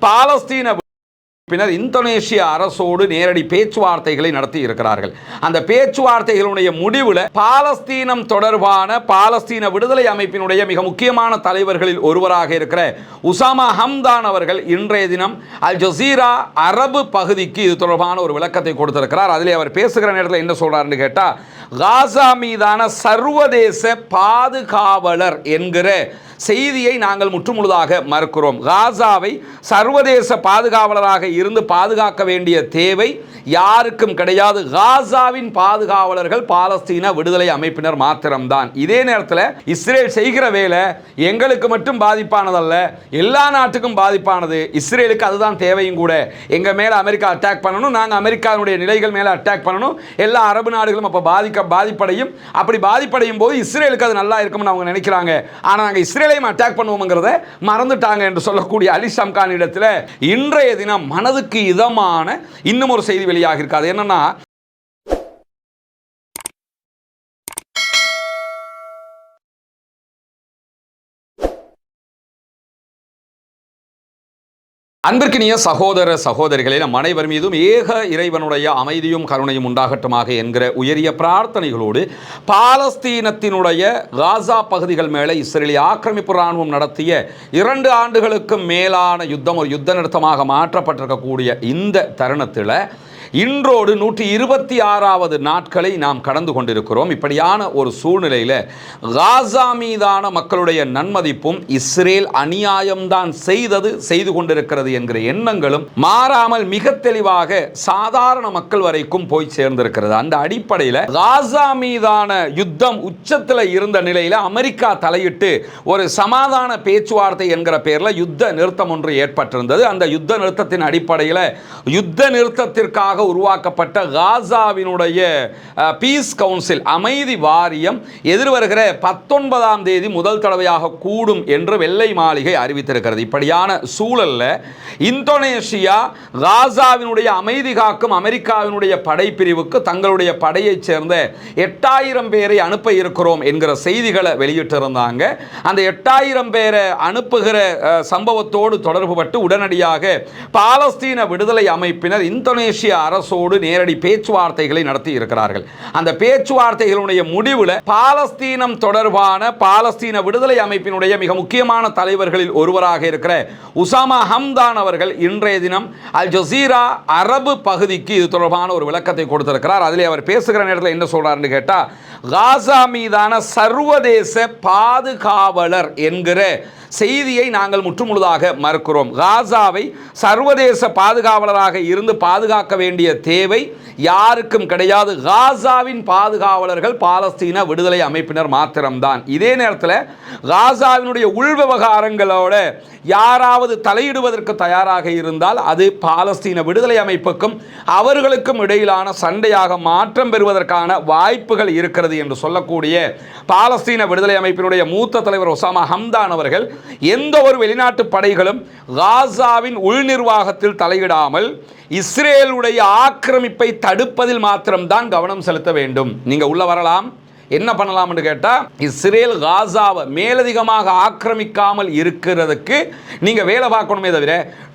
பாலஸ்தீன பின்னர் இந்தோனேஷிய அரசோடு நேரடி பேச்சுவார்த்தைகளை நடத்தி இருக்கிறார்கள். அந்த பேச்சுவார்த்தைகளுடைய முடிவில் பாலஸ்தீனம் தொடர்பான பாலஸ்தீன விடுதலை அமைப்பினுடைய மிக முக்கியமான தலைவர்களில் ஒருவராக இருக்கிற உசாமா ஹம்தான் அவர்கள் இன்றைய தினம் அல் ஜசீரா அரபு பகுதிக்கு இது தொடர்பான ஒரு விளக்கத்தை கொடுத்திருக்கிறார். அதிலே அவர் பேசுகிற நேரத்தில் என்ன சொல்றாருன்னு கேட்டா, காசா மீதான சர்வதேச பாதுகாவலர் என்கிற செய்தியை நாங்கள் முற்றுமுழுதாக மறுக்கிறோம். காசாவை சர்வதேச பாதுகாவலராக இருந்து பாதுகாக்க வேண்டிய தேவை யாருக்கும் கிடையாது. காசாவின் பாதுகாவலர்கள் பாலஸ்தீன விடுதலை அமைப்பினர் மாத்திரம்தான். இதே நேரத்தில் இஸ்ரேல் செய்கிற வேலை எங்களுக்கு மட்டும் பாதிப்பானதல்ல, எல்லா நாட்டுக்கும் பாதிப்பானது. இஸ்ரேலுக்கு அதுதான் தேவையும் கூட. எங்க மேல அமெரிக்கா அட்டாக் பண்ணணும், நாங்கள் அமெரிக்காவுடைய நிலைகள் மேல அட்டாக் பண்ணணும், எல்லா அரபு நாடுகளும் அப்போ பாதிப்படையும். அப்படி பாதிப்படையும் போது இஸ்ரேலுக்கு அது நல்லா இருக்கும்னு அவங்க நினைக்கிறாங்க. ஆனால் நாங்கள் இஸ்ரேலையும் அட்டாக் பண்ணுவோம்ங்கிறத மறந்துட்டாங்க என்று சொல்லக்கூடிய அலி ஷம்கான் இடத்துல இன்றைய தினம் மனதுக்கு இதமான இன்னும் ஒரு செய்தி வெளியாக இருக்காது. என்னன்னா, அன்பிற்கினிய சகோதர சகோதரிகளே, நம் அனைவர் மீதும் ஏக இறைவனுடைய அமைதியும் கருணையும் உண்டாகட்டுமாக என்கிற உயரிய பிரார்த்தனைகளோடு பாலஸ்தீனத்தினுடைய காசா பகுதிகள் மேலே இஸ்ரேலிய ஆக்கிரமிப்பு இராணுவம் நடத்திய 2 ஆண்டுகளுக்கும் மேலான யுத்தம் ஒரு யுத்த நிறுத்தமாக மாற்றப்பட்டிருக்கக்கூடிய இந்த தருணத்தில் இன்றோடு 126வது நாட்களை நாம் கடந்து கொண்டிருக்கிறோம். இப்படியான ஒரு சூழ்நிலையில் காசா மீதான மக்களுடைய நன்மதிப்பும் இஸ்ரேல் அநியாயம்தான் செய்து கொண்டிருக்கிறது என்கிற எண்ணங்களும் மாறாமல் மிக தெளிவாக சாதாரண மக்கள் வரைக்கும் போய் சேர்ந்திருக்கிறது. அந்த அடிப்படையில் காசா மீதான யுத்தம் உச்சத்தில் இருந்த நிலையில் அமெரிக்கா தலையிட்டு ஒரு சமாதான பேச்சுவார்த்தை என்கிற பெயரில் யுத்த நிறுத்தம் ஒன்று ஏற்பட்டிருந்தது. அந்த யுத்த நிறுத்தத்தின் அடிப்படையில் யுத்த நிறுத்தத்திற்காக உருவாக்கப்பட்ட காசாவினுடைய பீஸ் கவுன்சில் அமைதி வாரியம் எதிர்வருகிற 19ஆம் தேதி முதல் தடவையாக கூடும் என்று வெள்ளை மாளிகை அறிவித்திருக்கிறது. இப்படியான சூழல்ல இந்தோனேஷியா காசாவினுடைய அமைதி காக்கும் அமெரிக்காவினுடைய படைப்பிரிவுக்கு தங்களுடைய படையைச் சேர்ந்த 8000 பேரை அனுப்ப இருக்கிறோம் என்கிற செய்திகளை வெளியிட்டிருந்தாங்க. அந்த 8000 பேரை அனுப்புகிற சம்பவத்தோடு தொடர்புபட்டு உடனடியாக பாலஸ்தீன விடுதலை அமைப்பினர் இந்தோனேஷிய அரசோடு நேரடி பேச்சுவார்த்தைகளை நடத்தி இருக்கிறார்கள். அந்த பேச்சுவார்த்தைகளுடைய முடிவில் பாலஸ்தீனம் தொடர்பான பாலஸ்தீன விடுதலை அமைப்பினுடைய மிக முக்கியமான தலைவர்களில் ஒருவராக இருக்கிற உசாமா ஹம்தான் அவர்கள் இன்றைய தினம் அல் ஜசீரா அரபு பகுதிக்கு இது தொடர்பான ஒரு விளக்கத்தை கொடுத்திருக்கிறார். அதிலே அவர் பேசுகிற நேரத்தில் என்ன சொல்றாருன்னு கேட்டா, காசா மீதான சர்வதேச பாதுகாவலர் என்கிற செய்தியை நாங்கள் முற்றுமுழுதாக மறுக்கிறோம். காசாவை சர்வதேச பாதுகாவலராக இருந்து பாதுகாக்க வேண்டிய தேவை யாருக்கும் கிடையாது. காசாவின் பாதுகாவலர்கள் பாலஸ்தீன விடுதலை அமைப்பினர் மாத்திரம்தான். இதே நேரத்தில் காசாவினுடைய உள் விவகாரங்களோட யாராவது தலையிடுவதற்கு தயாராக இருந்தால் அது பாலஸ்தீன விடுதலை அமைப்புக்கும் அவர்களுக்கும் இடையிலான சண்டையாக மாற்றம் பெறுவதற்கான வாய்ப்புகள் இருக்கிறது என்று சொல்லக்கூடிய பாலஸ்தீன விடுதலை அமைப்பினுடைய மூத்த தலைவர் உசாமா ஹம்தான் அவர்கள் எந்த ஒரு வெளிநாட்டு படைகளும் காசாவின் உள் நிர்வாகத்தில் தலையிடாமல் இஸ்ரேலுடைய ஆக்கிரமிப்பை தடுப்பதில் மாத்திரம்தான் கவனம் செலுத்த வேண்டும். நீங்க உள்ள வரலாம், என்ன பண்ணலாம் என்று கேட்டால், இஸ்ரேல் காசாவை மேலதிகமாக ஆக்கிரமிக்காமல் இருக்கிறதுக்கு நீங்கள் வேலை பார்க்கணுமே தவிர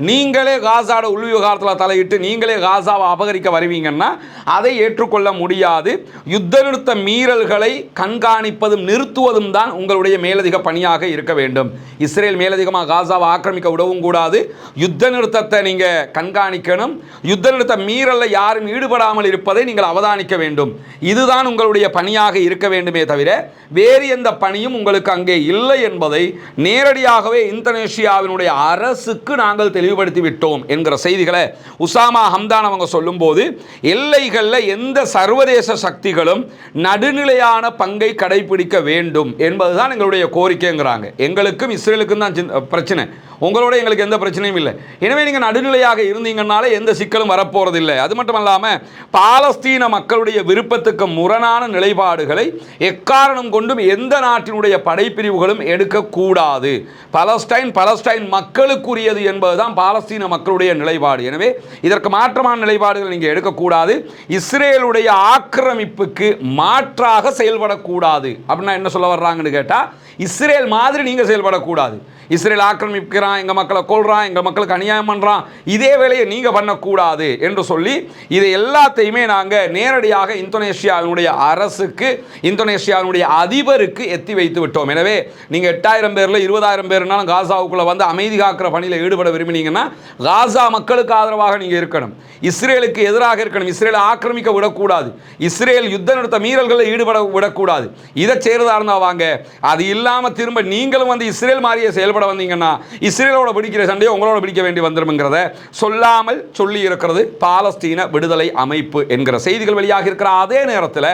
நீங்களே காசாவோட உள் விவகாரத்தில் தலையிட்டு நீங்களே காசாவை அபகரிக்க வருவீங்கன்னா அதை ஏற்றுக்கொள்ள முடியாது. யுத்த நிறுத்த மீறல்களை கண்காணிப்பதும் நிறுத்துவதும் தான் உங்களுடைய மேலதிக பணியாக இருக்க வேண்டும். இஸ்ரேல் மேலதிகமாக காசாவை ஆக்கிரமிக்க விடவும் கூடாது. யுத்த நிறுத்தத்தை நீங்கள் கண்காணிக்கணும். யுத்த நிறுத்த மீறலில் யாரும் ஈடுபடாமல் இருப்பதை நீங்கள் அவதானிக்க வேண்டும். இதுதான் உங்களுடைய பணியாக இருக்க வேண்டுமே தவிர வேறு எந்த பணியும் உங்களுக்கு அங்கே இல்லை என்பதை நேரடியாகவே இந்தோனேஷியாவினுடைய அரசுக்கு நாங்கள் தெளிவுபடுத்தி விட்டோம் என்கிற செய்திகளை உசாமா ஹம்தான் அவங்க சொல்லும்போது, எல்லைகளில் எந்த சர்வதேச சக்திகளும் நடுநிலையான பங்கை கடைபிடிக்க வேண்டும் என்பதுதான் எங்களுடைய கோரிக்கைங்கிறாங்க. எங்களுக்கும் இஸ்ரேலுக்கும் தான் பிரச்சனை, உங்களோட எங்களுக்கு எந்த பிரச்சனையும் இல்லை. எனவே நீங்கள் நடுநிலையாக இருந்தீங்கன்னாலே எந்த சிக்கலும் வரப்போறதில்லை. அது மட்டுமல்லாமல் பாலஸ்தீன மக்களுடைய விருப்பத்துக்கு முரணான நிலைப்பாடுகளை எக்காரணம் கொண்டும் எந்த நாட்டினுடைய படைப்பிரிவுகளும் எடுக்கக்கூடாது. பலஸ்டைன் மக்களுக்குரியது என்பதுதான் பாலஸ்தீன மக்களுடைய நிலைப்பாடு. எனவே இதற்கு மாற்றமான நிலைப்பாடுகள் நீங்கள் எடுக்கக்கூடாது. இஸ்ரேலுடைய ஆக்கிரமிப்புக்கு மாற்றாக செயல்படக்கூடாது. அப்படின்னா என்ன சொல்ல வர்றாங்கன்னு கேட்டால், இஸ்ரேல் மாதிரி நீங்கள் செயல்படக்கூடாது. இஸ்ரேல் ஆக்கிரமிக்கிறான், எங்கள் மக்களை கொள்றான், எங்கள் மக்களுக்கு அநியாயம் பண்ணுறான், இதே வேலையை நீங்கள் பண்ணக்கூடாது என்று சொல்லி இதை எல்லாத்தையுமே நாங்கள் நேரடியாக இந்தோனேஷியாவினுடைய அரசுக்கு, இந்தோனேஷியாவினுடைய அதிபருக்கு எத்தி வைத்து விட்டோம். எனவே நீங்கள் 8000 பேரில் 20,000 பேர்னாலும் காசாவுக்குள்ளே வந்து அமைதி காக்கிற பணியில் ஈடுபட விரும்பினீங்கன்னா காசா மக்களுக்கு ஆதரவாக நீங்கள் இருக்கணும், இஸ்ரேலுக்கு எதிராக இருக்கணும், இஸ்ரேலை ஆக்கிரமிக்க விடக்கூடாது, இஸ்ரேல் யுத்த நிறுத்த மீறல்களில் ஈடுபட விடக்கூடாது. இதை செய்கிறதா இருந்தால் வாங்க. அது இல்லாமல் திரும்ப நீங்களும் வந்து இஸ்ரேல் மாதிரியே செயல்பட வந்தீங்கன்னா இஸ்ரேலோட பிடிக்கிற சண்டையை உங்களோட பிடிக்க வேண்டி வந்துரும்ங்கிறத சொல்லாமல் சொல்லி இருக்கிறது பாலஸ்தீன விடுதலை அமைப்பு என்கிற செய்திகள் வெளியாக இருக்கிற அதே நேரத்தில்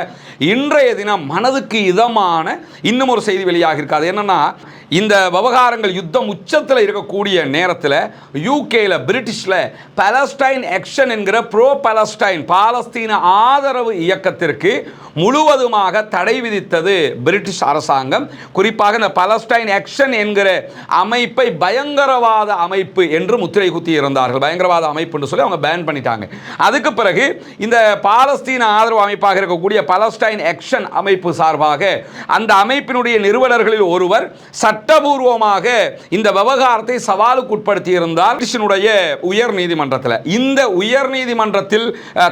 இன்றைய தினம் மனதுக்கு இதமான இன்னும் ஒரு செய்தி வெளியாக இருக்காது. என்னன்னா, இந்த விவகாரங்கள் யுத்தம் உச்சத்தில் இருக்கக்கூடிய நேரத்தில் யூகேல பிரிட்டிஷில் பாலஸ்டைன் ஆக்ஷன் என்கிற ப்ரோ பாலஸ்டைன் பாலஸ்தீன ஆதரவு இயக்கத்திற்கு முழுவதுமாக தடை விதித்தது பிரிட்டிஷ் அரசாங்கம். குறிப்பாக இந்த பாலஸ்டைன் ஆக்ஷன் என்கிற அமைப்பை பயங்கரவாத அமைப்பு என்று முத்திரை குத்தி இருந்தார்கள். பயங்கரவாத அமைப்பு என்று சொல்லி அவங்க பேன் பண்ணிட்டாங்க. அதுக்கு பிறகு இந்த பாலஸ்தீன ஆதரவு அமைப்பாக இருக்கக்கூடிய பாலஸ்டைன் ஆக்ஷன் அமைப்பு சார்பாக அந்த அமைப்பினுடைய நிறுவனர்களில் ஒருவர் சட்டபூர்வமாக இந்த விவகாரத்தை சவாலுக்கு உட்படுத்தி இருந்தார் பிரிட்டிஷினுடைய உயர் நீதிமன்றத்தில். இந்த உயர் நீதிமன்றத்தில்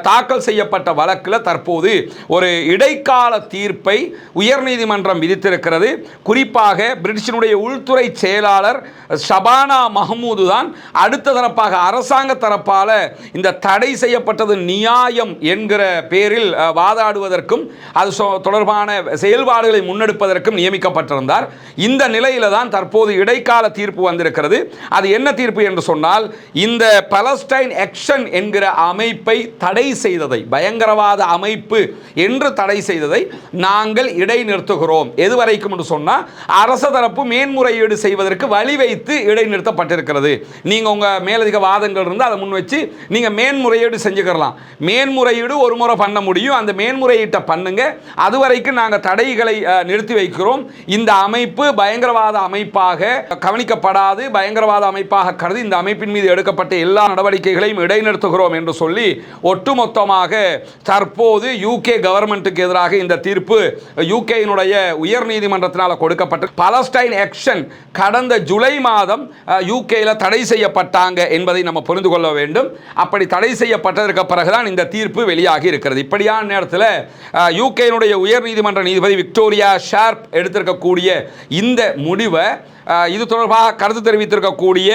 தாக்கல் செய்யப்பட்ட வழக்கில் தற்போது ஒரு இடைக்கால தீர்ப்பை உயர் நீதிமன்றம் விதித்திருக்கிறது. குறிப்பாக பிரிட்டிஷினுடைய உள்துறை செயலாளர் ஷபானா மஹமூது தான் அடுத்த தரப்பாக அரசாங்க தரப்பால் இந்த தடை செய்யப்பட்டது நியாயம் என்கிற பேரில் வாதாடுவதற்கும் அது தொடர்பான செயல்பாடுகளை முன்னெடுப்பதற்கும் நியமிக்கப்பட்டிருந்தார். இந்த நிலையில தான் தற்போது இடைக்கால தீர்ப்பு வந்திருக்கிறது. அது என்ன தீர்ப்பு என்று சொன்னால், இந்த பாலஸ்டைன் ஆக்ஷன் என்கிற அமைப்பை தடை செய்ததை, பயங்கரவாத அமைப்பு என்று தடை செய்ததை நாங்கள் இடைநிறுத்துகிறோம். எதுவரைக்கும் என்று சொன்னால், அரச தரப்பு மேன்முறையீடு செய்வதற்கு வழி வைத்து இடைநிறுத்தப்பட்டிருக்கிறது. நீங்க உங்க மேலதிக வாதங்கள் இருந்து அதை முன் வச்சு நீங்க மேன்முறையீடு செஞ்சுக்கலாம். மேன்முறையீடு ஒரு முறை பண்ண முடியும். அந்த மேன்முறையீட்டை பண்ணுங்க. அதுவரைக்கும் நாங்கள் தடைகளை நிறுத்தி வைக்கிறோம். இந்த அமைப்பு பயங்கரவாத அமைப்பாக கவனிக்கப்படாது, பயங்கரவாத அமைப்பாக கருதி இந்த அமைப்பின் மீது எடுக்கப்பட்ட எல்லா நடவடிக்கைகளையும் இடைநிறுத்துகிறோம் என்று சொல்லி ஒட்டுமொத்தமாக தற்போது யூகே கவர்மெண்ட்டுக்கு எதிராக இந்த தீர்ப்பு யூகேயினுடைய உயர் நீதிமன்றத்தினால் கொடுக்கப்பட்ட பாலஸ்டைன் ஆக்ஷன் கடந்த ஜூலை மாதம் யூகேயில் தடை செய்யப்பட்டாங்க என்பதை நம்ம புரிந்து கொள்ள வேண்டும். அப்படி தடை செய்யப்பட்டதற்கு பிறகுதான் இந்த தீர்ப்பு வெளியாகி இருக்கிறது. இப்படியான நேரத்தில் யூகேயினுடைய உயர் நீதிமன்ற நீதிபதி விக்டோரியா ஷார்ப் எடுத்திருக்கக்கூடிய இந்த முடிவை இது தொடர்பாக கருத்து தெரிவித்திருக்கக்கூடிய,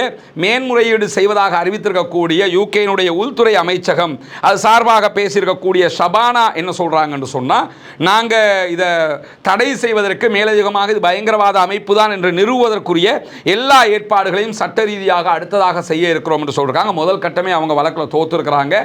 மேன்முறையீடு செய்வதாக அறிவித்திருக்கக்கூடிய யூகேனுடைய உள்துறை அமைச்சகம் அது சார்பாக பேசியிருக்கக்கூடிய ஷபானா என்ன சொல்றாங்கன்னு சொன்னால், நாங்கள் இதை தடை செய்வதற்கு மேலதிகமாக இது பயங்கரவாத அமைப்பு தான் என்று நிறுவுவதற்குரிய எல்லா ஏற்பாடுகளையும் சட்ட ரீதியாக அடுத்ததாக செய்ய இருக்கிறோம் என்று சொல்றாங்க. முதல் கட்டமே அவங்க வழக்கில் தோத்துருக்கிறாங்க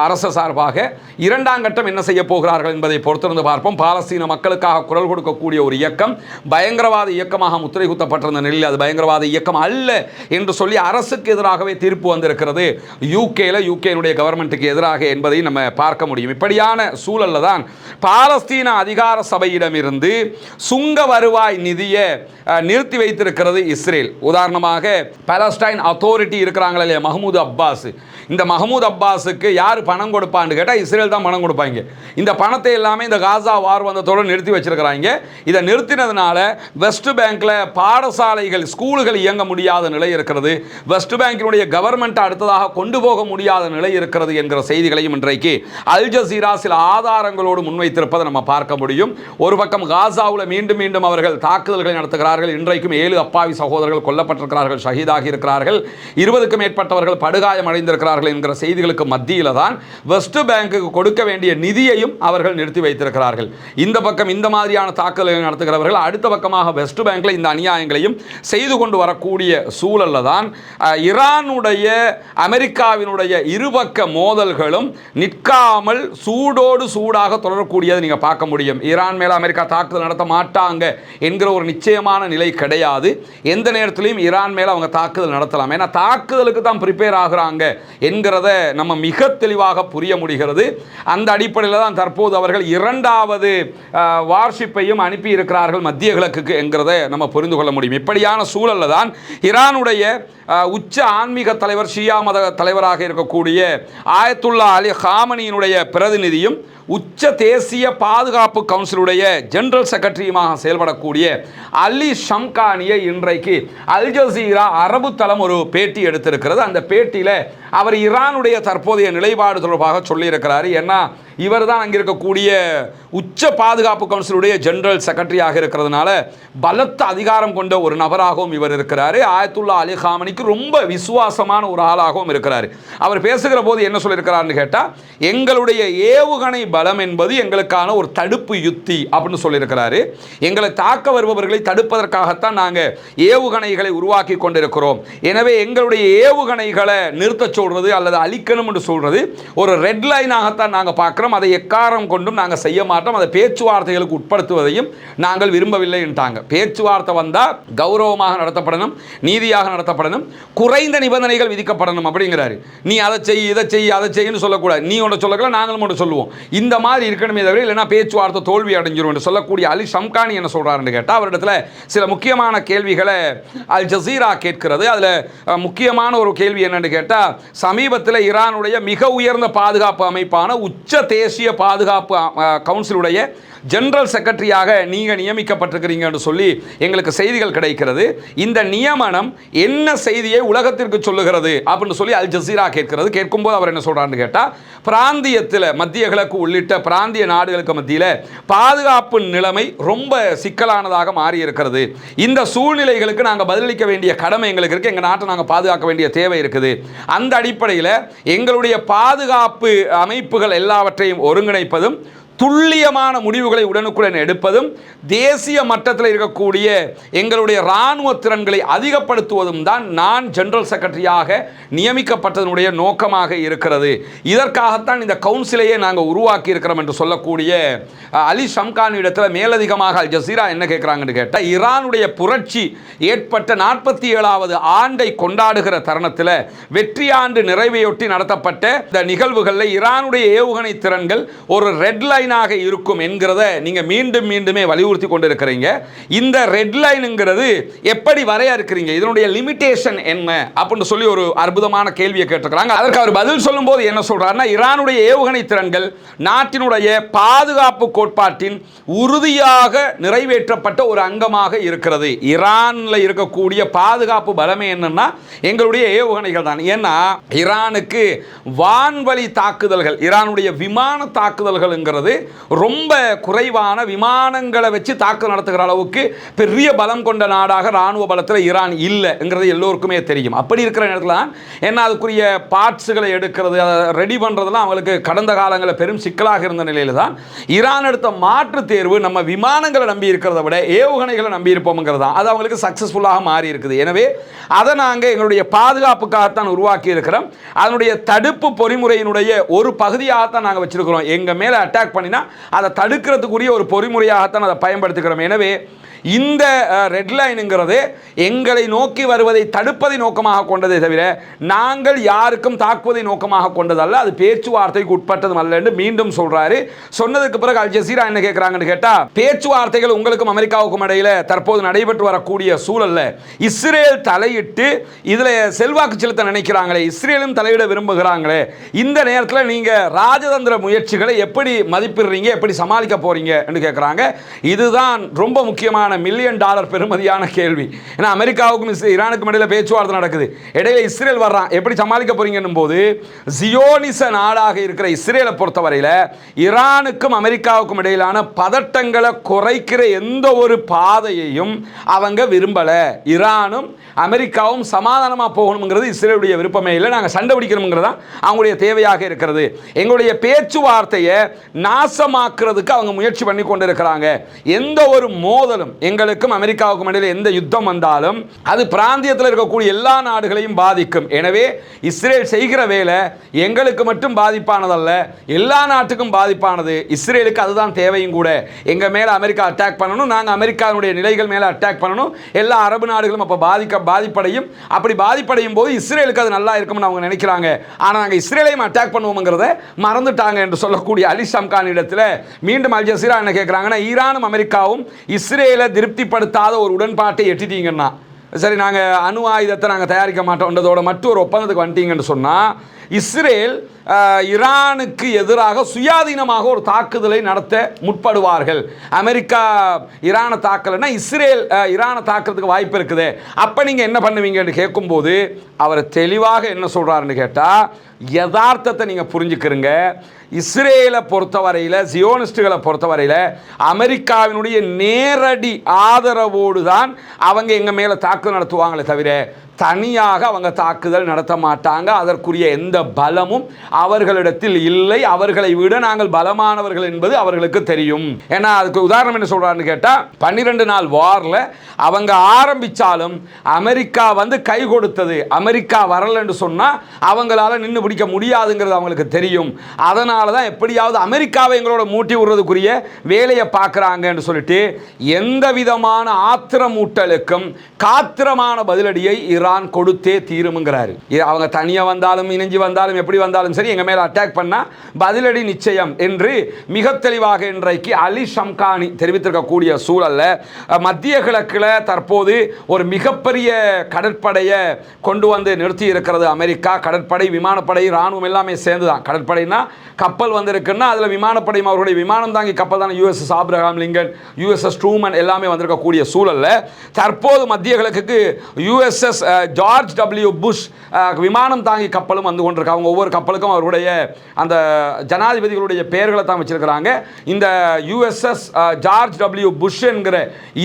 அரசு சார்பாக. இரண்டாம் கட்டம் என்ன செய்ய போகிறார்கள் என்பதை பொறுத்திருந்து பார்ப்போம். பாலஸ்தீன மக்களுக்காக குரல் கொடுக்கக்கூடிய ஒரு இயக்கம் பயங்கரவாத இயக்கமாக முத்திரை குத்தப்பட்டிருந்த நிலையில் அது பயங்கரவாத இயக்கம் அல்ல என்று சொல்லி அரசுக்கு எதிராகவே தீர்ப்பு வந்திருக்கிறது யூகேனுடைய கவர்மெண்ட்டுக்கு எதிராக என்பதை நம்ம பார்க்க முடியும். இப்படியான சூழல்ல தான் பாலஸ்தீன அதிகார சபையிடமிருந்து சுங்க வருவாய் நிதியை நிறுத்தி வைத்திருக்கிறது இஸ்ரேல். உதாரணமாக பாலஸ்டைன் அத்தாரிட்டி இருக்கிறாங்களே இல்லையா, மஹமூத் அப்பாஸ், இந்த மஹமூத் அப்பாஸுக்கு யார் பணம் கொடுப்பான்னு கேட்டால் இஸ்ரேல் தான் பணம் கொடுப்பாங்க. இந்த பணத்தை எல்லாமே இந்த காசா வார் வந்ததோடு நிறுத்தி வச்சிருக்கிறாங்க. இதை நிறுத்தினதுனால வெஸ்ட் பேங்க்ல பாடசாலைகள், ஸ்கூல்கள் இயங்க முடியாத நிலை இருக்கிறது. வெஸ்ட் பேங்கினுடைய கவர்மெண்ட் அடுத்ததாக கொண்டு போக முடியாத நிலை இருக்கிறது என்கிற செய்திகளையும் இன்றைக்கு அல் ஜசீரா சில ஆதாரங்களோடு முன்வைத்திருப்பதை நம்ம பார்க்க முடியும். ஒரு பக்கம் காசாவில் மீண்டும் மீண்டும் அவர்கள் தாக்குதல்களை நடத்துகிறார்கள். இன்றைக்கும் 7 அப்பாவி சகோதரர்கள் கொல்லப்பட்டிருக்கிறார்கள், ஷஹீதாகி இருக்கிறார்கள், 20க்கும் மேற்பட்டவர்கள் படுகாயம் அடைந்திருக்கிறார்கள் என்கிற செய்திகளுக்கு மத்தியில் தான் வெஸ்ட் பேங்குக்கு கொடுக்க வேண்டிய நிதியையும் அவர்கள் நிறுத்தி வைத்திருக்கிறார்கள். இந்த பக்கம் இந்த மாதிரியான தாக்குதல்களை நடத்துகிறவர்கள் அடுத்த பக்கமாக வெஸ்ட் பேங்க்ல இந்த அநியாயங்களையும் செய்து கொண்டு வரக்கூடிய சூழல்ல தான் ஈரானுடைய அமெரிக்காவினுடைய இருபக்க மோதல்களும் நிற்காமல் சூடோடு சூடாக தொடரக்கூடியதை நீங்க பார்க்க முடியும். ஈரான் மேல அமெரிக்கா தாக்குதல் நடத்த மாட்டாங்க என்கிற ஒரு நிச்சயமான நிலை கிடையாது. எந்த நேரத்திலையும் ஈரான் மேல அவங்க தாக்குதல் நடத்தலாம். ஏன்னா தாக்குதலுக்கு தான் ப்ரிப்பேர் ஆகுறாங்க என்கிறத நம்ம மிக தெளிவாக புரிய முடிகிறது. அந்த அடிப்படையில் தான் தற்போது அவர்கள் இரண்டாவது வார்ஷிப்பையும் அனுப்பி இருக்கிறார்கள் மத்திய கிழக்குக்கு என்கிறத நம்ம புரிந்து கொள்ள முடியும். இப்படியான சூழலில் தான் ஈரானுடைய உச்ச ஆன்மீக தலைவர், ஷியா மத தலைவராக இருக்கக்கூடிய ஆயத்துல்லா அலி ஹாமனியினுடைய பிரதிநிதியும் உச்ச தேசிய பாதுகாப்பு கவுன்சிலுடைய ஜெனரல் செக்ரட்டரியுமாக செயல்படக்கூடிய அலி ஷம்கானியை இன்றைக்கு அல் ஜசீரா அரபு தளம் ஒரு பேட்டி எடுத்திருக்கிறது. அந்த பேட்டியில் அவர் ஈரானுடைய தற்போதைய நிலைப்பாடு தொடர்பாக சொல்லியிருக்கிறார். ஏன்னா இவர் தான் அங்கே இருக்கக்கூடிய உச்ச பாதுகாப்பு கவுன்சிலுடைய ஜெனரல் செக்ரட்டரியாக இருக்கிறதுனால பலத்த அதிகாரம் கொண்ட ஒரு நபராகவும் இவர் இருக்கிறார். ஆயத்துல்லா அலி ஹாமனிக்கு ரொம்ப விசுவாசமான ஒரு ஆளாகவும் இருக்கிறார். அவர் பேசுகிற போது என்ன சொல்லியிருக்கிறார்னு கேட்டால், எங்களுடைய ஏவுகணை பலம் என்பது எங்களுக்கான ஒரு தடுப்பு யுத்தி அப்படின்னு சொல்லியிருக்கிறாரு. எங்களை தாக்க வருபவர்களை தடுப்பதற்காகத்தான் நாங்கள் ஏவுகணைகளை உருவாக்கி கொண்டிருக்கிறோம். எனவே எங்களுடைய ஏவுகணைகளை நிறுத்த சொல்றது அல்லது அழிக்கணும் என்று சொல்றது ஒரு ரெட் லைனாகத்தான் நாங்கள் பார்க்குறோம். அதை எக்காரம் கொண்டும் நாங்கள் செய்ய மாட்டோம். அதை பேச்சுவார்த்தைகளுக்கு உட்படுத்துவதையும் நாங்கள் விரும்பவில்லை என்றாங்க. பேச்சுவார்த்தை வந்தால் கௌரவமாக நடத்தப்படணும், நீதியாக நடத்தப்படணும், குறைந்த நிபந்தனைகள் விதிக்கப்படணும் அப்படிங்கிறாரு. நீ அதை செய், இதை செய், அதை செய்யன்னு சொல்லக்கூடாது. நீ ஒன்று சொல்லக்கூடாது, நாங்களும் ஒன்று சொல்லுவோம். இந்த மாதிரி இருக்கணுமே தவிர இல்லைன்னா பேச்சுவார்த்தை தோல்வி அடைஞ்சிரும் என்று சொல்லக்கூடிய அலி ஷம்கானி என்ன சொல்கிறாருன்னு கேட்டால், அவரிடத்தில் சில முக்கியமான கேள்விகளை அல் ஜசீரா கேட்கிறது. அதில் முக்கியமான ஒரு கேள்வி என்னன்னு கேட்டால், சமீபத்தில் ஈரானுடைய மிக உயர்ந்த பாதுகாப்பு அமைப்பான உச்ச தேசிய பாதுகாப்பு கவுன்சிலுடைய ஜெனரல் செக்ரட்டரியாக நீங்கள் நியமிக்கப்பட்டிருக்கிறீங்க என்று சொல்லி எங்களுக்கு செய்திகள் கிடைக்கிறது. இந்த நியமனம் என்ன செய்தியை உலகத்திற்கு சொல்லுகிறது அப்படின்னு சொல்லி அல் ஜசீரா கேட்கிறது. கேட்கும்போது அவர் என்ன சொல்கிறாருன்னு கேட்டால், பிராந்தியத்தில் மத்திய கிழக்கு உள்ளிட்ட பிராந்திய நாடுகளுக்கு மத்தியில் பாதுகாப்பு நிலைமை ரொம்ப சிக்கலானதாக மாறி இருக்கிறது. இந்த சூழ்நிலைகளுக்கு நாங்கள் பதிலளிக்க வேண்டிய கடமை எங்களுக்கு இருக்குது. எங்கள் நாட்டை நாங்கள் பாதுகாக்க வேண்டிய தேவை இருக்குது. அந்த அடிப்படையில் எங்களுடைய பாதுகாப்பு அமைப்புகள் எல்லாவற்றையும் ஒருங்கிணைப்பதும் துல்லியமான முடிவுகளை உடனுக்குடன் எடுப்பதும் தேசிய மட்டத்தில் இருக்கக்கூடிய எங்களுடைய இராணுவ திறன்களை அதிகப்படுத்துவதும் தான் நான் ஜெனரல் செக்ரட்டரியாக நியமிக்கப்பட்டதனுடைய நோக்கமாக இருக்கிறது. இதற்காகத்தான் இந்த கவுன்சிலையே நாங்கள் உருவாக்கி இருக்கிறோம் என்று சொல்லக்கூடிய அலி ஷம்கானி இடத்துல மேலதிகமாக அல் ஜசீரா என்ன கேட்குறாங்கன்னு கேட்டால், ஈரானுடைய புரட்சி ஏற்பட்ட 47வது ஆண்டை கொண்டாடுகிற தருணத்தில் வெற்றி ஆண்டு நிறைவையொட்டி நடத்தப்பட்ட இந்த நிகழ்வுகளில் ஈரானுடைய ஏவுகணை திறன்கள் ஒரு ரெட் லைன் இருக்கும் என்கிறத நீங்க மீண்டும் மீண்டுமே வலியுறுத்தி கொண்டிருக்கிறீங்க. இந்த ரெட் லைன்ங்கிறது எப்படி வரையறுக்கிறீங்க, இதனுடைய லிமிடேஷன் என்ன அப்படின்னு சொல்லி ஒரு அற்புதமான கேள்வியை கேட்டிருக்கிறாங்க. அதற்கு அவர் பதில் சொல்லும்போது என்ன சொல்றாருன்னா, ஈரானுடைய ஏவுகணை திறன்கள் நாட்டினுடைய பாதுகாப்பு கோட்பாட்டின் உறுதியாக நிறைவேற்றப்பட்ட ஒரு அங்கமாக இருக்கிறது. ஈரானில் இருக்கக்கூடிய பாதுகாப்பு பலமே என்னன்னா எங்களுடைய ஏவுகணைகள் தான். ஏன்னா ஈரானுக்கு வான்வழி தாக்குதல்கள், ஈரானுடைய விமான தாக்குதல்கள்ங்கிறது ரொம்ப குறைவான விமானங்களை வச்சு தாக்குதல் நடத்துகிற அளவுக்கு பெரிய பலம் கொண்ட நாடாக ராணுவ பலத்தில் ஈரான் இல்லைங்கிறது எல்லோருக்குமே தெரியும். அப்படி இருக்கிற நேரத்தில் தான் என்ன அதுக்குரிய பார்ட்ஸுகளை எடுக்கிறது, அதை ரெடி பண்ணுறதுலாம் அவங்களுக்கு கடந்த காலங்களில் பெரும் சிக்கலாக இருந்த நிலையில் தான் ஈரான் எடுத்த மாற்று தேர்வு நம்ம விமானங்களை நம்பி இருக்கிறத விட ஏவுகணைகளை நம்பி இருப்போம்ங்கிறது தான். அது அவங்களுக்கு சக்ஸஸ்ஃபுல்லாக மாறி இருக்குது. எனவே அதை நாங்கள் எங்களுடைய பாதுகாப்புக்காகத்தான் உருவாக்கி இருக்கிறோம். அதனுடைய தடுப்பு பொறிமுறையினுடைய ஒரு பகுதியாகத்தான் நாங்கள் வச்சிருக்கிறோம். எங்கள் மேலே அட்டாக் பண்ணினா அதை தடுக்கிறதுக்குரிய ஒரு பொறிமுறையாகத்தான் அதை பயன்படுத்துகிறோம். எனவே இந்த ரெட் லைனுங்கிறது எங்களை நோக்கி வருவதை தடுப்பதை நோக்கமாக கொண்டதை தவிர நாங்கள் யாருக்கும் தாக்குவதை நோக்கமாக கொண்டதல்ல, அது பேச்சுவார்த்தைக்கு உட்பட்டதும் அல்ல என்று மீண்டும் சொல்றாரு. சொன்னதுக்கு பிறகு அல் ஜசீரா என்ன கேட்கிறாங்கன்னு கேட்டா, பேச்சுவார்த்தைகள் உங்களுக்கும் அமெரிக்காவுக்கும் இடையில தற்போது நடைபெற்று வரக்கூடிய சூழல்ல இஸ்ரேல் தலையிட்டு இதுல செல்வாக்கு செலுத்த நினைக்கிறாங்களே, இஸ்ரேலும் தலையிட விரும்புகிறாங்களே, இந்த நேரத்தில் நீங்க ராஜதந்திர முயற்சிகளை எப்படி மதிப்பிடுறீங்க, எப்படி சமாளிக்க போறீங்க என்று கேட்கிறாங்க. இதுதான் ரொம்ப முக்கியமான $1 மில்லியன் பெறுமதியான கேள்வி. ஏன்னா அமெரிக்காவுக்கும் ஈரானுக்கும் இடையில பேச்சுவார்த்தை நடக்குது, இடையில இஸ்ரேல் வர்றான், எப்படி சமாளிக்க போறீங்கன்னும் போது ஜியோனிச நாடாக இருக்கிற இஸ்ரேலை பொறுத்தவரையில் ஈரானுக்கும் அமெரிக்காவுக்கும் இடையிலான பதட்டங்களை குறைக்கிற எந்த ஒரு பாதையையும் அவங்க விரும்பல. ஈரானும் அமெரிக்காவும் சமாதானமாக போகணுங்கிறது இஸ்ரேலுடைய விருப்பமே இல்லை. நாங்கள் சண்டை பிடிக்கணுங்கிறது தான் அவங்களுடைய தேவையாக இருக்கிறது. எங்களுடைய பேச்சுவார்த்தையை நாசமாக்குறதுக்கு அவங்க முயற்சி பண்ணி கொண்டிருக்கிறாங்க. எந்த ஒரு மோதலும் எங்களுக்கும் அமெரிக்காவுக்கும் இடையில் எந்த யுத்தம் வந்தாலும் அது பிராந்தியத்தில் இருக்கக்கூடிய எல்லா நாடுகளையும் பாதிக்கும். எனவே இஸ்ரேல் செய்கிற வேலை எங்களுக்கு மட்டும் பாதிப்பானதல்ல, எல்லா நாட்டுக்கும் பாதிப்பானது. இஸ்ரேலுக்கு அதுதான் தேவையும் கூட. எங்கள் மேலே அமெரிக்கா அட்டாக் பண்ணணும், நாங்கள் அமெரிக்காவுடைய நிலைகள் மேலே அட்டாக் பண்ணணும், எல்லா அரபு நாடுகளும் அப்போ பாதிப்படையும். அப்படி பாதிப்படையும் போது இஸ்ரேலுக்கு அது நல்லா இருக்கும்னு அவங்க நினைக்கிறாங்க. ஆனால் நாங்கள் இஸ்ரேலையும் அட்டாக் பண்ணுவோம்ங்கிறத மறந்துட்டாங்க என்று சொல்லக்கூடிய அலி ஷம்கான் இடத்துல மீண்டும் அல் ஜசீரா என்ன கேட்குறாங்கன்னா, ஈரானும் அமெரிக்காவும் இஸ்ரேலை திருப்திப்படுத்தாத ஒரு உடன்பாட்டை எட்டிட்டீங்கன்னா, சரி நாங்கள் அணு ஆயுதத்தை நாங்கள் தயாரிக்க மாட்டோம்ன்றதோட மட்டும் ஒரு ஒப்பந்தத்துக்கு வந்துட்டீங்கன்னு சொன்னால், இஸ்ரேல் ஈரானுக்கு எதிராக சுயாதீனமாக ஒரு தாக்குதலை நடத்த முற்படுவார்கள். அமெரிக்கா ஈரானை தாக்கலைன்னா இஸ்ரேல் ஈரானை தாக்குறதுக்கு வாய்ப்பு இருக்குது. அப்போ நீங்கள் என்ன பண்ணுவீங்கன்னு கேட்கும்போது அவர் தெளிவாக என்ன சொல்கிறாருன்னு கேட்டால், யதார்த்தத்தை நீங்கள் புரிஞ்சுக்கிறீங்க. இஸ்ரேலை பொறுத்தவரையில், சியோனிஸ்டுகளை பொறுத்தவரையில் அமெரிக்காவினுடைய நேரடி ஆதரவோடு தான் அவங்க எங்கள் மேலே தாக்குதல் நடத்துவாங்களே தவிர தனியாக அவங்க தாக்குதல் நடத்த மாட்டாங்க. அதற்குரிய எந்த பலமும் அவர்களிடத்தில் இல்லை. அவர்களை விட நாங்கள் பலமானவர்கள் என்பது அவர்களுக்கு தெரியும். ஏன்னா அதுக்கு உதாரணம் என்ன சொல்றாருன்னு கேட்டால், 12 நாள் வாரில் அவங்க ஆரம்பித்தாலும் அமெரிக்கா வந்து கை கொடுத்தது. அமெரிக்கா வரலன்னு சொன்னால் அவங்களால நின்று பிடிக்க முடியாதுங்கிறது அவங்களுக்கு தெரியும். அதனால தான் எப்படியாவது அமெரிக்காவை எங்களோட மூட்டி விடுறதுக்குரிய வேலையை பார்க்குறாங்கன்னு சொல்லிட்டு எந்த விதமான ஆத்திரமூட்டலுக்கும் காத்திரமான பதிலடியை ஈரான் கொடுத்தே தீரும்ங்கிறாரு. அவங்க தனியாக வந்தாலும் இணைஞ்சு வந்தாலும் எப்படி வந்தாலும் சரி எங்கள் மேலே அட்டாக் பண்ணால் பதிலடி நிச்சயம் என்று மிக தெளிவாக இன்றைக்கு அலி ஷம்கானி தெரிவித்திருக்கக்கூடிய சூழலில் மத்திய கிழக்கில் தற்போது ஒரு மிகப்பெரிய கடற்படையை கொண்டு வந்து நிறுத்தி இருக்கிறது அமெரிக்கா. கடற்படை, விமானப்படை, இராணுவம் எல்லாமே சேர்ந்து தான். கடற்படைனா கப்பல் வந்திருக்குன்னா அதில் விமானப்படையும் அவருடைய விமானம் தாங்கி கப்பல் தான் USS Abraham Lincoln, USS Truman எல்லாமே வந்திருக்கக்கூடிய சூழலில் தற்போது மத்திய கிழக்குக்கு USS ஜார்ஜ் W. புஷ் விமானம் தாங்கி கப்பலும் வந்து கொண்டிருக்காங்க. அவங்க ஒவ்வொரு கப்பலுக்கும் அவருடைய அந்த ஜனாதிபதிகளுடைய பெயர்களை தான் வச்சிருக்கிறாங்க. இந்த USS ஜார்ஜ் W. புஷ் என்கிற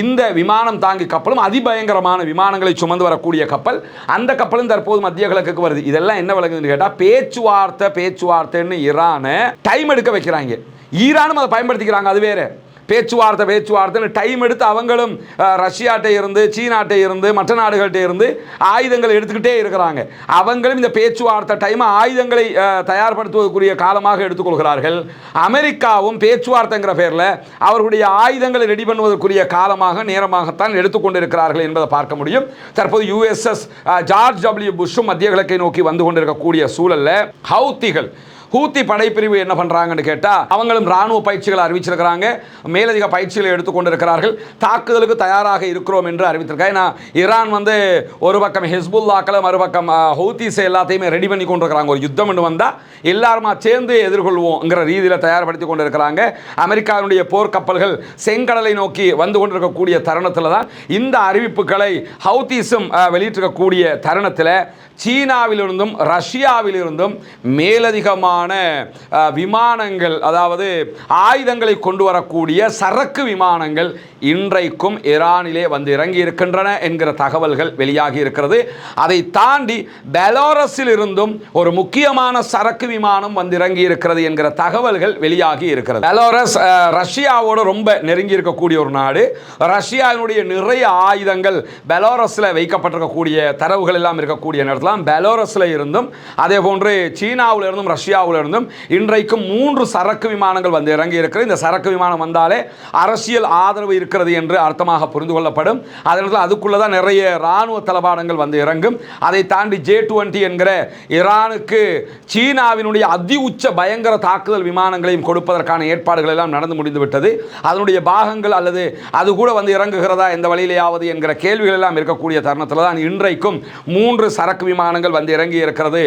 இந்த விமானம் தாங்கி கப்பலும் அதிபயங்கரமான விமானங்களை சுமந்து வரக்கூடிய கப்பல். அந்த கப்பலும் தற்போது மத்திய கிழக்குக்கு வருது. இதெல்லாம் என்ன விளங்குதுன்னு கேட்டால், பேச்சுவார்த்தைன்னு ஈரானை டைம் எடுக்க வைக்கிறாங்க. ஈரானும் அதை பயன்படுத்திக்கிறாங்க. அது வேற பேச்சுவார்த்தைன்னு டைம் எடுத்து அவங்களும் ரஷ்யாட்டை இருந்து, சீனாட்டை இருந்து, மற்ற நாடுகள்கிட்ட இருந்து ஆயுதங்களை எடுத்துக்கிட்டே இருக்கிறாங்க. அவங்களும் இந்த பேச்சுவார்த்தை டைம் ஆயுதங்களை தயார்படுத்துவதற்குரிய காலமாக எடுத்துக்கொள்கிறார்கள். அமெரிக்காவும் பேச்சுவார்த்தைங்கிற பேரில் அவர்களுடைய ஆயுதங்களை ரெடி பண்ணுவதற்குரிய காலமாக நேரமாகத்தான் எடுத்துக்கொண்டிருக்கிறார்கள் என்பதை பார்க்க முடியும். தற்போது USS ஜார்ஜ் W. புஷும் மத்திய கிழக்கை நோக்கி வந்து கொண்டிருக்கக்கூடிய சூழலில் ஹூத்தி படைப்பிரிவு என்ன பண்ணுறாங்கன்னு கேட்டால், அவங்களும் இராணுவ பயிற்சிகளை அறிவிச்சிருக்கிறாங்க. மேலதிக பயிற்சிகளை எடுத்துக்கொண்டிருக்கிறார்கள். தாக்குதலுக்கு தயாராக இருக்கிறோம் என்று அறிவித்திருக்காங்க. ஏன்னா ஈரான் வந்து ஒரு பக்கம் ஹிஸ்புல்லாக்களை, மறுபக்கம் ஹூத்திஸை எல்லாத்தையுமே ரெடி பண்ணி கொண்டிருக்கிறாங்க. ஒரு யுத்தம் என்று வந்தால் எல்லாருமா சேர்ந்து எதிர்கொள்வோங்கிற ரீதியில் தயார்படுத்தி கொண்டிருக்கிறாங்க. அமெரிக்காவினுடைய போர்க்கப்பல்கள் செங்கடலை நோக்கி வந்து கொண்டிருக்கக்கூடிய தருணத்தில் தான் இந்த அறிவிப்புகளை ஹவுத்திஸும் வெளியிட்டிருக்கக்கூடிய தருணத்தில் சீனாவிலிருந்தும் ரஷ்யாவிலிருந்தும் மேலதிகமான விமானங்கள், அதாவது ஆயுதங்களை கொண்டு வரக்கூடிய சரக்கு விமானங்கள் இன்றைக்கும் ஈரானிலே வந்து இறங்கி இருக்கின்றன என்கிற தகவல்கள் வெளியாகி இருக்கிறது. அதை தாண்டி பெலாரஸில் இருந்தும் ஒரு முக்கியமான சரக்கு விமானம் வந்து இறங்கி இருக்கிறது என்கிற தகவல்கள் வெளியாகி இருக்கிறது. பெலாரஸ் ரஷ்யாவோடு ரொம்ப நெருங்கி இருக்கக்கூடிய ஒரு நாடு. ரஷ்யாவினுடைய நிறைய ஆயுதங்கள் பெலாரஸில் வைக்கப்பட்டிருக்கக்கூடிய தரவுகள் எல்லாம் இருக்கக்கூடிய நேரத்தில் பெலாரஸில் இருந்தும் அதே போன்று சீனாவில் இருந்தும் ரஷ்யாவில் இருந்தும் இன்றைக்கும் 3 சரக்கு விமானங்கள் வந்து இறங்கி இருக்கிறது. இந்த சரக்கு விமானம் வந்தாலே அரசியல் ஆதரவு இருக்கிறது என்று அர்த்தமாக புரிந்து கொள்ளப்படும். அதனால் அதுக்குள்ளதான் நிறைய இராணுவ தளபாடங்கள் வந்து இறங்கும். அதை தாண்டி J-20 என்கிற ஈரானுக்கு சீனாவினுடைய அதி உச்ச பயங்கர தாக்குதல் விமானங்களையும் கொடுப்பதற்கான ஏற்பாடுகள் எல்லாம் நடந்து முடிந்துவிட்டது. அதனுடைய பாகங்கள் அல்லது அது கூட வந்து இறங்குகிறதா எந்த வழியிலேயாவது என்கிற கேள்விகள் எல்லாம் இருக்கக்கூடிய தருணத்தில் தான் இன்றைக்கும் 3 சரக்கு விமானங்கள் வந்து இறங்கி இருக்கிறது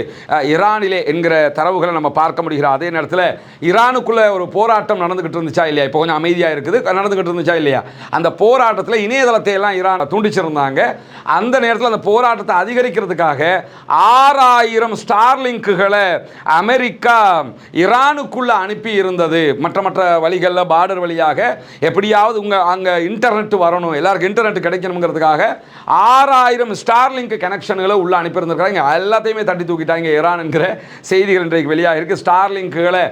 ஈரானிலே என்கிற தரவுகளை நம்ம பார்க்க முடிகிறது. அதே நேரத்தில் ஈரானுக்குள்ள ஒரு போராட்டம் நடந்துகிட்டு இருந்துச்சா இல்லையா, இப்போ கொஞ்சம் அமைதியாக இருக்குது, நடந்துகிட்டு இருந்துச்சா இல்லையா, அந்த போராட்டத்தில் இணையதளத்தை எல்லாம் ஈரான் துண்டிச்சிருந்தாங்க. அந்த நேரத்தில் அந்த போராட்டத்தை அதிகரிக்கிறதுக்காக 6000 ஸ்டார்லிங்குகளை அமெரிக்கா ஈரானுக்குள்ள அனுப்பி இருந்தது. மற்ற வழிகளில் பார்டர் வழியாக எப்படியாவது அங்கே இன்டர்நெட் வரணும், எல்லாருக்கும் இன்டர்நெட் கிடைக்கணுங்கிறதுக்காக 6000 ஸ்டார்லிங்க் கனெக்ஷன்களை உள்ள அனுப்பியிருந்திருக்காங்க. எல்லாத்தையுமே தட்டி தூக்கிட்டாங்க ஈரான் என்கிற செய்திகள் இன்றைக்கு வெளியாக. இருக்குது. ஸ்டார்லிங்குகளை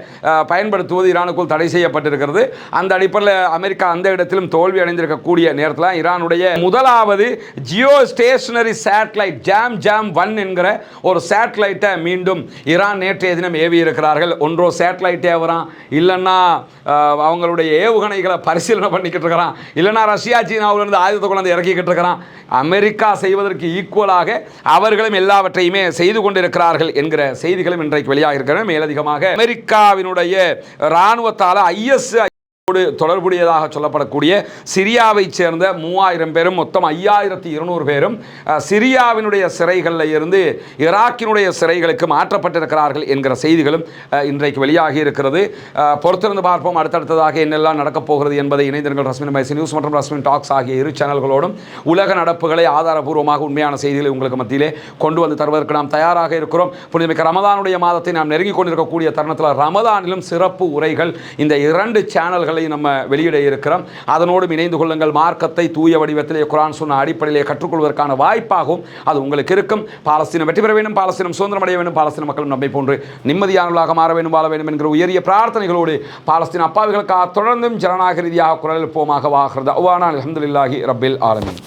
பயன்படுத்துவது ஈரானுக்குள் தடை செய்யப்பட்டிருக்கிறது. அந்த அடிப்படையில் அமெரிக்கா அந்த இடத்திலும் தோல்வி அடைந்திருக்கக்கூடிய நேரத்தில் ஈரானுடைய முதலாவது ஜியோ ஸ்டேஷனரி சேட்டலைட் ஜாம்-1 என்கிற ஒரு சேட்டலைட்டை மீண்டும் ஈரான் நேற்றைய தினம் ஏவி இருக்கிறார்கள். ஒன்றோ சேட்டலைட் ஏவுறான், இல்லைன்னா அவங்களுடைய ஏவுகணைகளை பரிசீலனை பண்ணிக்கிட்டு இருக்கிறான், இல்லைன்னா ரஷ்யா சீனாவிலிருந்து ஆயுதத்தை கொண்டு இறக்கிக்கிட்டு இருக்கிறான். அமெரிக்கா செய்வதற்கு ஈக்குவலாக அவர்களும் எல்லாவற்றையுமே செய்து கொண்டிருக்கிறார்கள் என்கிற செய்திகளும் இன்றைக்கு வெளியாக இருக்கிறது. மேலதிகமாக அமெரிக்காவினுடைய இராணுவத்தால் IS தொடர்புடையதாக சொல்லப்படக்கூடிய சிரியாவை சேர்ந்த 3000 பேரும் மொத்தம் 5200 பேரும் சிரியாவினுடைய சிறைகளில் இருந்து ஈராக்கினுடைய சிறைகளுக்கு மாற்றப்பட்டிருக்கிறார்கள் என்கிற செய்திகளும் இன்றைக்கு வெளியாகி இருக்கிறது. பொறுத்திருந்து பார்ப்போம் அடுத்தடுத்ததாக என்னெல்லாம் நடக்கப் போகிறது என்பதை இணைந்திருங்கள். ரஸ்மின் மைசி நியூஸ் மற்றும் ரஸ்மின் டாக்ஸ் ஆகிய இரு சேனல்களோடும் உலக நடப்புகளை ஆதாரபூர்வமாக உண்மையான செய்திகளை உங்களுக்கு மத்தியிலே கொண்டு வந்து தருவதற்கு நாம் தயாராக இருக்கிறோம். புனிதமிக்க ரமதானுடைய மாதத்தை நாம் நெருங்கிக் கொண்டிருக்கக்கூடிய தருணத்தில் ரமதானிலும் சிறப்பு உரைகள் இந்த 2 சேனல்களை நம்ம வெளியிட இருக்கிறோம். அதனோடு இணைந்து கொள்ளுங்கள். மார்க்கத்தை தூய வடிவத்திலே குர்ஆன் சொன்ன அடிப்படையிலே கற்றுக்கொள்வதற்கான வாய்ப்பாகவும் அது உங்களுக்கு இருக்கும். பாலஸ்தீனம் வெற்றி பெற வேண்டும், பாலஸ்தீனம் சுதந்திரம் அடைய வேண்டும், பாலஸ்தீன மக்களும் நம்மை போன்று நிம்மதியானவர்களாக மாற வேண்டும், வாழ வேண்டும் என்கிற உயரிய பிரார்த்தனைகளோடு பாலஸ்தீன அப்பாவிகளுக்காக தொடர்ந்தும் ஜனநாயக ரீதியாக குரல் எழுப்புவோமாக. வாகிறது அல்ஹம்துலில்லாஹி ரப்பில் ஆலமீன்.